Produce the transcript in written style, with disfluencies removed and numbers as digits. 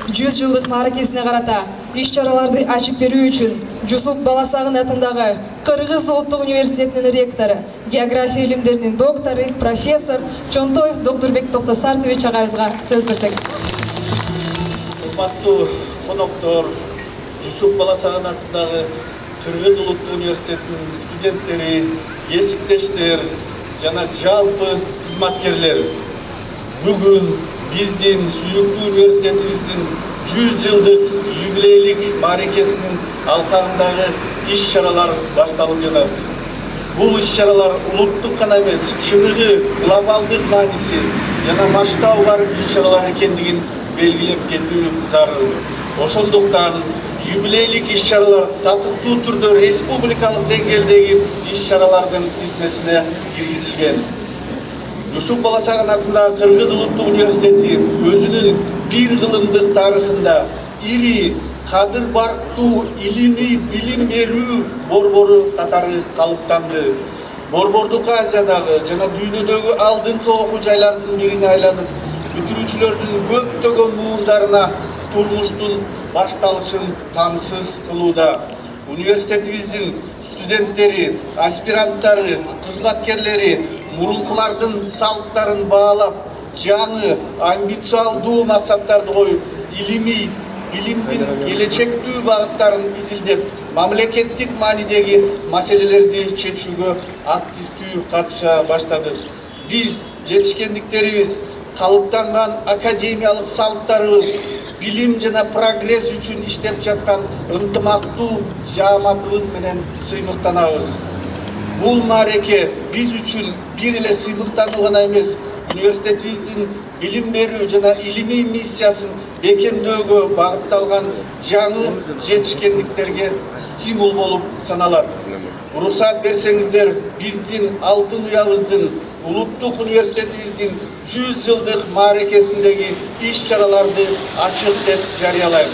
100 жылдык мааракесине карата иш-чараларды ачып берүү үчүн Жусуп Баласагын атындагы Кыргыз Улуттук университетинин ректору, география илимдеринин доктору, профессор Чонтоев Доктурбек Токтосартович агайыбызга сөз берсек. Урматтуу коноктор, Жусуп Баласагын атындагы Кыргыз Улуттук университетинин студенттери, эсиптештер жана жалпы кызматкерлер. Бүгүн биздин сүйүктүү университетибиздин 100 жылдык юбилейлик мааракесинин алкагындагы иш-чаралар башталып жатат. Бул иш-чаралар улуттук гана эмес, чыныгы глобалдык мааниси жана масштабы бар иш-чаралар экендигин белгилеп кетүү зарыл. Ошондуктан юбилейлик иш-чаралар татыктуу түрдө республикалык деңгээлдеги иш-чаралардын тизмесине киргизилген. Жусуп Баласагын атындагы Кыргыз Улуттук университети өзүнүн бир кылымдык тарыхында ири, кадыр барктуу илимий билим берүү борбору катары калыптанды. Борбордук Азиядагы жана дүйнөдөгү алдыңкы окуу жайлардын бирине айланып, бүтүрүүчүлөрдүн көптөгөн муундарына турмуштун башталышын камсыз кылууда. Университетибиздин студенттери, аспиранттары, кызматкерлери мурункулардын салттарын баалап, жаңы, амбициалдуу максаттарды коюп, илимий, билимдин келечектүү багыттарын изилдеп, мамлекеттик маанидеги маселелерди чечүүгө активдүү катыша баштады. Биз жетишкендиктерибиз, калыптанган академиялык салттарыбыз, билим жана прогресс үчүн иштеп жаткан ынтымактуу жааматыбыз менен сыймыктанабыз. Бул маареке биз үчүн бир эле сыймыктануу гана эмес, университетибиздин билим берүү жана илимий миссиясын бекемдөөгө багытталган жаңы жетишкендиктерге стимул болуп саналат. Уруксат берсеңиздер, биздин алтын уябыздын, улуттук университетибиздин 100 жылдык мааракесиндеги иш-чараларды ачык деп жарыялайм.